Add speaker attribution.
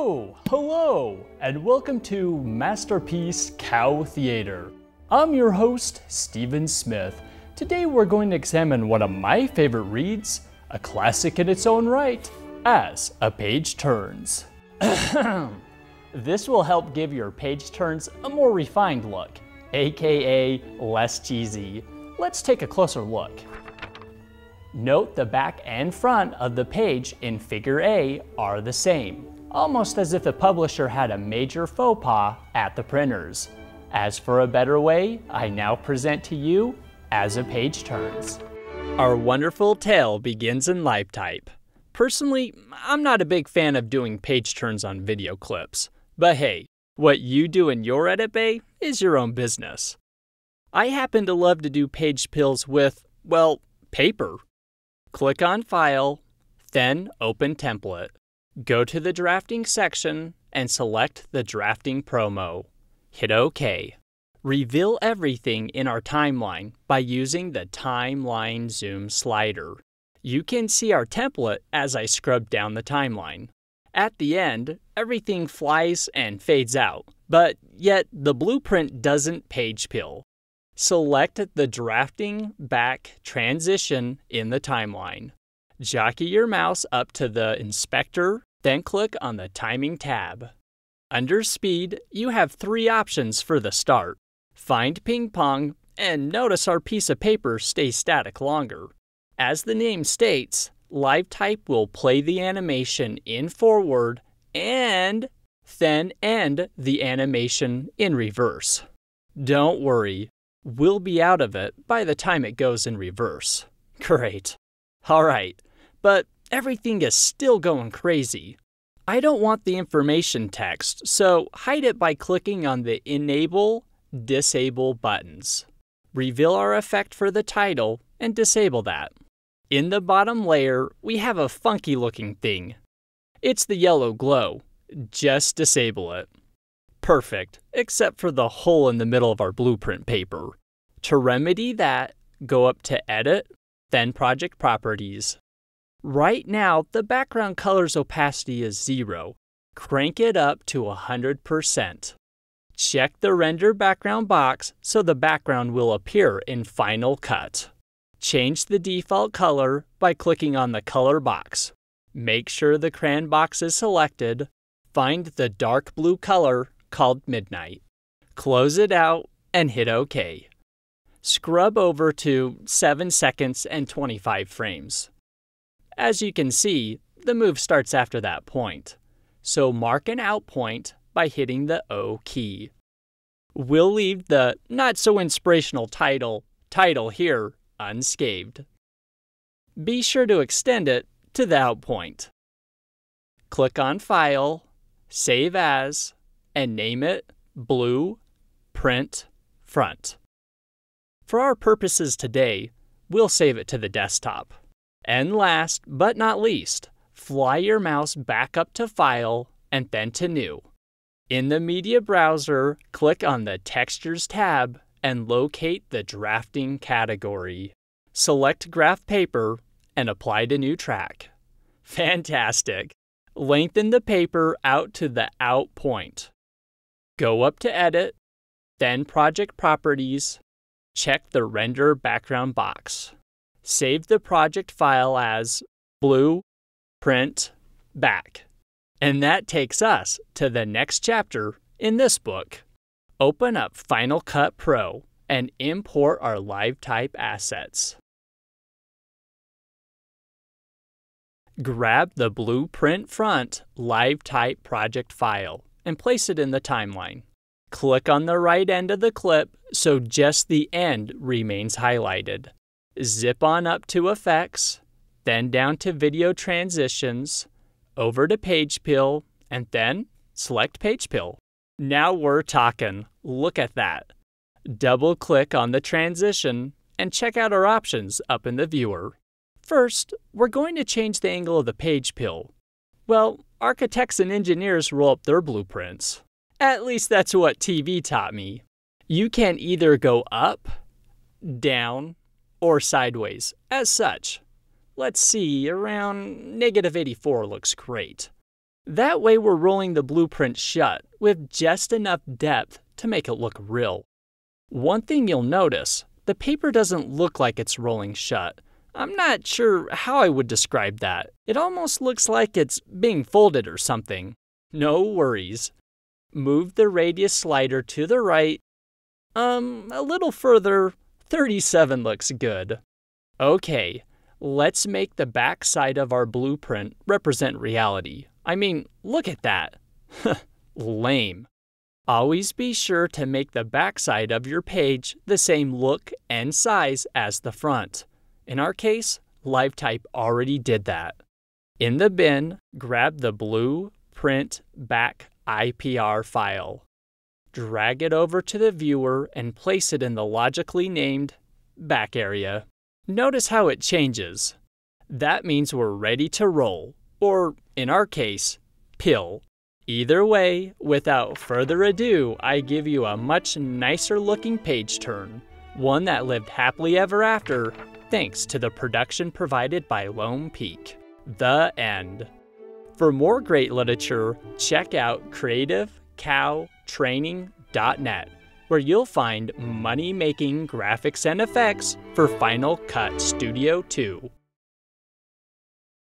Speaker 1: Hello, and welcome to Masterpiece Cow Theater. I'm your host, Stephen Smith. Today we're going to examine one of my favorite reads, a classic in its own right, As a Page Turns. This will help give your page turns a more refined look, aka less cheesy. Let's take a closer look. Note the back and front of the page in Figure A are the same, almost as if the publisher had a major faux pas at the printers. As for a better way, I now present to you As a Page Turns. Our wonderful tale begins in LiveType. Personally, I'm not a big fan of doing page turns on video clips, but hey, what you do in your edit bay is your own business. I happen to love to do page pills with, well, paper. Click on File, then Open Template. Go to the Drafting section and select the Drafting Promo. Hit OK. Reveal everything in our timeline by using the Timeline Zoom slider. You can see our template as I scrub down the timeline. At the end, everything flies and fades out, but yet the blueprint doesn't page pill. Select the Drafting Back transition in the timeline. Jockey your mouse up to the inspector, then click on the Timing tab. Under Speed, you have three options for the start. Find Ping Pong, and notice our piece of paper stays static longer. As the name states, LiveType will play the animation in forward and then end the animation in reverse. Don't worry. We'll be out of it by the time it goes in reverse. Great. Alright, but everything is still going crazy. I don't want the information text, so hide it by clicking on the Enable, Disable buttons. Reveal our effect for the title and disable that. In the bottom layer, we have a funky looking thing. It's the yellow glow. Just disable it. Perfect, except for the hole in the middle of our blueprint paper. To remedy that, go up to Edit, then Project Properties. Right now, the background color's opacity is 0. Crank it up to 100%. Check the Render Background box so the background will appear in Final Cut. Change the default color by clicking on the color box. Make sure the crayon box is selected. Find the dark blue color called Midnight. Close it out and hit OK. Scrub over to 7 seconds and 25 frames. As you can see, the move starts after that point, so mark an out point by hitting the O key. We'll leave the not-so-inspirational title here unscathed. Be sure to extend it to the out point. Click on File, Save As, and name it Blueprint Front. For our purposes today, we'll save it to the desktop. And last but not least, fly your mouse back up to File and then to New. In the Media browser, click on the Textures tab and locate the Drafting category. Select Graph Paper and apply to New Track. Fantastic! Lengthen the paper out to the out point. Go up to Edit, then Project Properties. Check the Render Background box. Save the project file as Blueprint Back. And that takes us to the next chapter in this book. Open up Final Cut Pro and import our LiveType assets. Grab the Blueprint Front LiveType project file and place it in the timeline. Click on the right end of the clip so just the end remains highlighted. Zip on up to Effects, then down to Video Transitions, over to Page Pill, and then select Page Pill. Now we're talking. Look at that. Double-click on the transition and check out our options up in the viewer. First, we're going to change the angle of the page pill. Well, architects and engineers roll up their blueprints. At least that's what TV taught me. You can either go up, down, or sideways, as such. Let's see, around -84 looks great. That way we're rolling the blueprint shut with just enough depth to make it look real. One thing you'll notice, the paper doesn't look like it's rolling shut. I'm not sure how I would describe that. It almost looks like it's being folded or something. No worries. Move the radius slider to the right. A little further. 37 looks good. Okay, let's make the back side of our blueprint represent reality. I mean, look at that. Lame. Always be sure to make the back side of your page the same look and size as the front. In our case, LiveType already did that. In the bin, grab the blue print back IPR file. Drag it over to the viewer and place it in the logically named back area. Notice how it changes. That means we're ready to roll, or in our case, pill. Either way, without further ado, I give you a much nicer looking page turn, one that lived happily ever after thanks to the production provided by Lone Peak. The end. For more great literature, check out creativecowtraining.net, where you'll find money-making graphics and effects for Final Cut Studio 2.